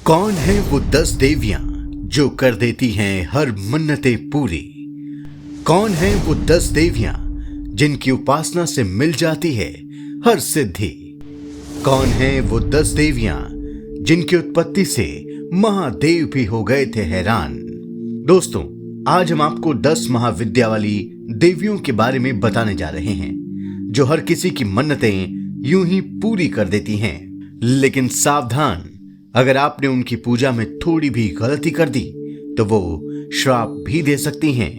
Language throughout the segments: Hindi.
कौन है वो 10 देवियां जो कर देती हैं हर मन्नतें पूरी। कौन है वो 10 देवियां जिनकी उपासना से मिल जाती है हर सिद्धि। कौन है वो 10 देवियां जिनकी उत्पत्ति से महादेव भी हो गए थे हैरान। दोस्तों, आज हम आपको 10 महाविद्या वाली देवियों के बारे में बताने जा रहे हैं जो हर किसी की मन्नतें यूं ही पूरी कर देती हैं। लेकिन सावधान, अगर आपने उनकी पूजा में थोड़ी भी गलती कर दी तो वो श्राप भी दे सकती हैं।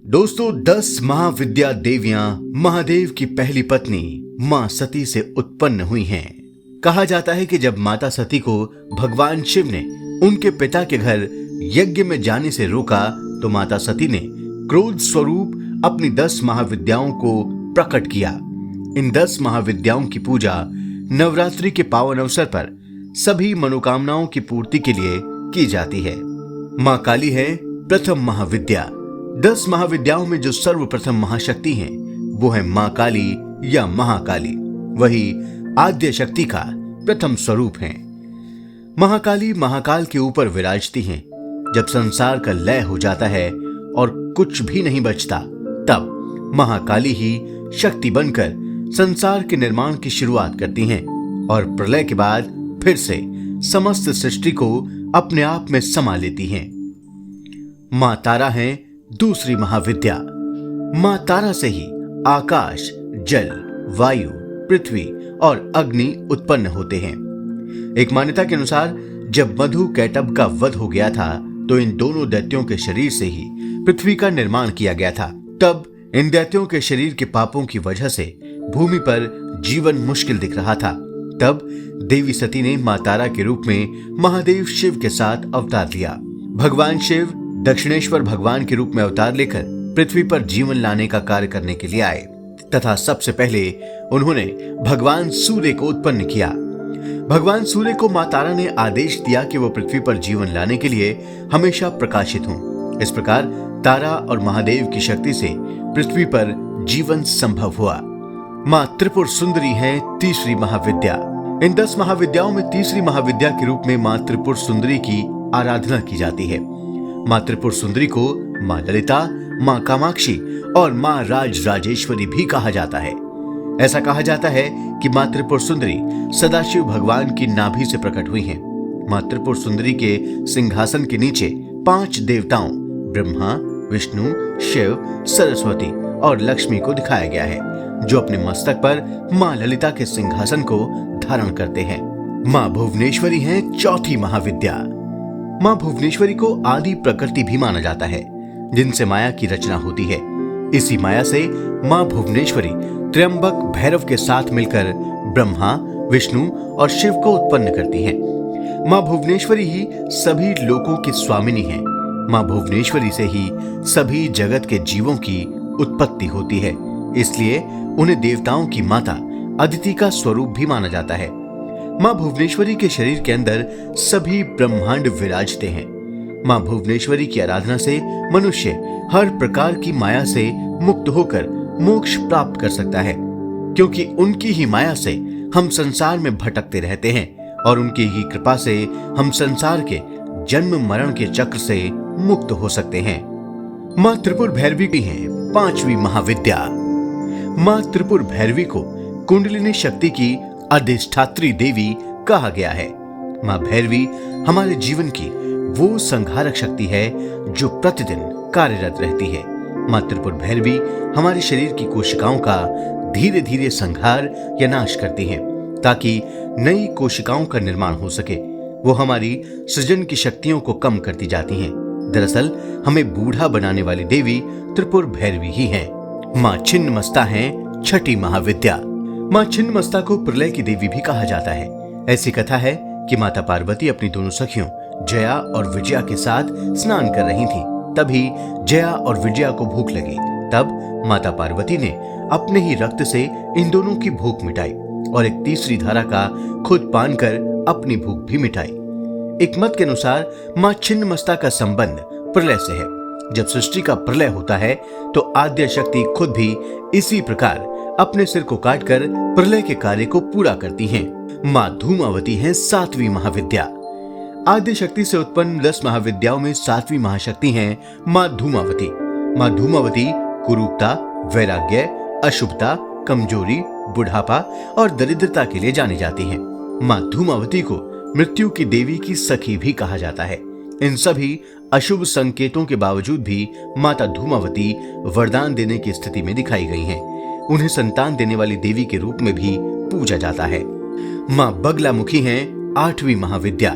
दोस्तों, 10 महाविद्या देवियां महादेव की पहली पत्नी मां सती से उत्पन्न हुई हैं। कहा जाता है कि जब माता सती को भगवान शिव ने उनके पिता के घर यज्ञ में जाने से रोका तो माता सती ने क्रोध स्वरूप अपनी 10 महाविद्याओं को प्रकट किया। इन 10 महाविद्याओं की पूजा नवरात्रि के पावन अवसर पर सभी मनोकामनाओं की पूर्ति के लिए की जाती है। मां काली है प्रथम महाविद्या। 10 महाविद्याओं में जो सर्वप्रथम महाशक्ति हैं वो है मां काली या महाकाली। वही आद्य शक्ति का प्रथम स्वरूप है। महाकाली महाकाल के ऊपर विराजती हैं। जब संसार का लय हो जाता है और कुछ भी नहीं बचता, तब महाकाली ही शक्ति बनकर संसार के निर्माण की शुरुआत करती हैं और प्रलय के बाद फिर से समस्त सृष्टि को अपने आप में समा लेती हैं। मां तारा है दूसरी महाविद्या। मां तारा से ही आकाश, जल, वायु, पृथ्वी और अग्नि उत्पन्न होते हैं। एक मान्यता के अनुसार जब मधु कैटभ का वध हो गया था तो इन दोनों दैत्यों के शरीर से ही पृथ्वी का निर्माण किया गया था। तब इन दैत्यों के शरीर के पापों की वजह से भूमि पर जीवन मुश्किल दिख रहा था। तब देवी सती ने मां तारा के रूप में महादेव शिव के साथ अवतार लिया। भगवान शिव दक्षिणेश्वर भगवान के रूप में अवतार लेकर पृथ्वी पर जीवन लाने का कार्य करने के लिए आए तथा सबसे पहले उन्होंने भगवान सूर्य को उत्पन्न किया। भगवान सूर्य को मां तारा ने आदेश दिया कि वो पृथ्वी पर जीवन लाने के लिए हमेशा प्रकाशित हों। इस प्रकार तारा और महादेव की शक्ति से पृथ्वी पर जीवन संभव हुआ। मां त्रिपुर सुंदरी है तीसरी महाविद्या। इन 10 महाविद्याओं में तीसरी महाविद्या के रूप में मां त्रिपुर सुंदरी की आराधना की जाती है। मां त्रिपुर सुंदरी को मां ललिता, मां कामाक्षी और मां राज राजेश्वरी भी कहा जाता है। ऐसा कहा जाता है कि मां त्रिपुर सुंदरी सदाशिव भगवान की नाभि से प्रकट हुई हैं। मां त्रिपुर सुंदरी के सिंहासन के नीचे 5 देवताओं ब्रह्मा, विष्णु, शिव, सरस्वती और लक्ष्मी को दिखाया गया है जो अपने मस्तक पर मां ललिता के सिंहासन को धारण करते हैं। मां भुवनेश्वरी है चौथी महाविद्या। मां भुवनेश्वरी को आदि प्रकृति भी माना जाता है जिनसे माया की रचना होती है। इसी माया से मां भुवनेश्वरी त्र्यंबक भैरव के साथ मिलकर ब्रह्मा, विष्णु और शिव को उत्पन्न करती हैं। मां भुवनेश्वरी ही सभी लोकों की स्वामिनी है। मां भुवनेश्वरी से ही सभी जगत के जीवों की उत्पत्ति होती है, इसलिए उन्हें देवताओं की माता अदिति का स्वरूप भी माना जाता है। मां भुवनेश्वरी के शरीर के अंदर सभी ब्रह्मांड विराजते हैं। मां भुवनेश्वरी की आराधना से मनुष्य हर प्रकार की माया से मुक्त होकर मोक्ष प्राप्त कर सकता है, क्योंकि उनकी ही माया से हम संसार में भटकते रहते हैं और उनकी ही कृपा से हम संसार के जन्म मरण के चक्र से मुक्त हो सकते हैं। मां त्रिपुर भैरवी भी है 5वीं महाविद्या। मां त्रिपुर भैरवी को कुंडलिनी शक्ति की अधिष्ठात्री देवी कहा गया है। मां भैरवी हमारे जीवन की वो संहारक शक्ति है जो प्रतिदिन कार्यरत रहती है। मां त्रिपुर भैरवी हमारे शरीर की कोशिकाओं का धीरे धीरे संहार या नाश करती हैं ताकि नई कोशिकाओं का निर्माण हो सके। वो हमारी सृजन की शक्तियों को कम करती जाती हैं। दरअसल हमें बूढ़ा बनाने वाली देवी त्रिपुर भैरवी ही है। मां छिन्नमस्ता है छठी महाविद्या। मां छिन्नमस्ता को प्रलय की देवी भी कहा जाता है। ऐसी कथा है कि माता पार्वती अपनी दोनों सखियों जया और विजया के साथ स्नान कर रही थीं। तभी जया और विजया को भूख लगी। तब माता पार्वती ने अपने ही रक्त से इन दोनों की भूख मिटाई और एक तीसरी धारा का खुद पान कर अपनी भूख भी मिटाई। एक मत के अनुसार मां छिन्नमस्ता का संबंध प्रलय से है। जब सृष्टि का प्रलय होता है तो आद्य शक्ति खुद भी इसी प्रकार अपने सिर को काटकर प्रलय के कार्य को पूरा करती हैं। माँ धूमावती हैं 7वीं महाविद्या। आद्य शक्ति से उत्पन्न 10 महाविद्याओं में 7वीं महाशक्ति हैं माँ धूमावती। माँ धूमावती कुरूपता, वैराग्य, अशुभता, कमजोरी, बुढ़ापा और दरिद्रता के लिए जानी जाती हैं। माँ धूमावती को मृत्यु की देवी की सखी भी कहा जाता है। इन सभी अशुभ संकेतों के बावजूद भी माता धूमावती वरदान देने की स्थिति में दिखाई गई हैं। उन्हें संतान देने वाली देवी के रूप में भी पूजा जाता है। माँ बगलामुखी हैं 8वीं महाविद्या।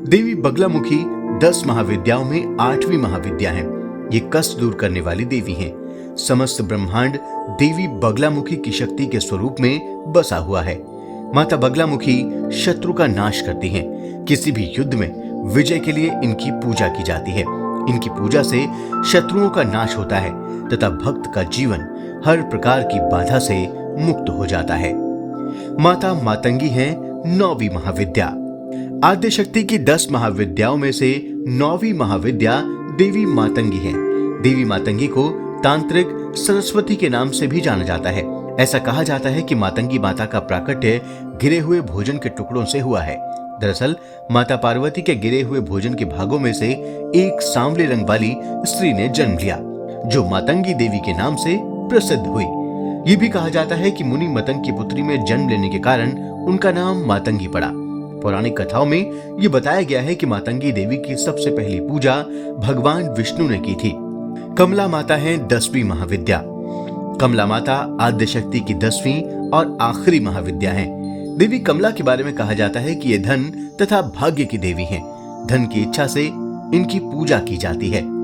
देवी बगलामुखी 10 महाविद्याओं में 8वीं महाविद्या है। ये कष्ट दूर करने वाली देवी हैं। समस्त ब्रह्मांड देवी बगलामुखी की शक्ति के स्वरूप में बसा हुआ है। माता बगलामुखी शत्रु का नाश करती हैं। किसी भी युद्ध में विजय के लिए इनकी पूजा की जाती है। इनकी पूजा से शत्रुओं का नाश होता है तथा भक्त का जीवन हर प्रकार की बाधा से मुक्त हो जाता है। माता मातंगी हैं 9वीं महाविद्या। आद्य शक्ति की 10 महाविद्याओं में से 9वीं महाविद्या देवी मातंगी है। देवी मातंगी को तांत्रिक सरस्वती के नाम से भी जाना जाता है। ऐसा कहा जाता है कि मातंगी माता का प्राकट्य गिरे हुए भोजन के टुकड़ों से हुआ है। दरअसल माता पार्वती के गिरे हुए भोजन के भागों में से एक सांवले रंग वाली स्त्री ने जन्म लिया, जो मातंगी देवी के नाम से प्रसिद्ध हुई। ये भी कहा जाता है कि मुनि मतंग की पुत्री में जन्म लेने के कारण उनका नाम मातंगी पड़ा। पौराणिक कथाओं में ये बताया गया है कि मातंगी देवी की सबसे पहली पूजा भगवान विष्णु ने की थी। कमला माता है 10वीं महाविद्या। कमला माता आद्य शक्ति की 10वीं और आखिरी महाविद्या है। देवी कमला के बारे में कहा जाता है कि ये धन तथा भाग्य की देवी हैं। धन की इच्छा से इनकी पूजा की जाती है।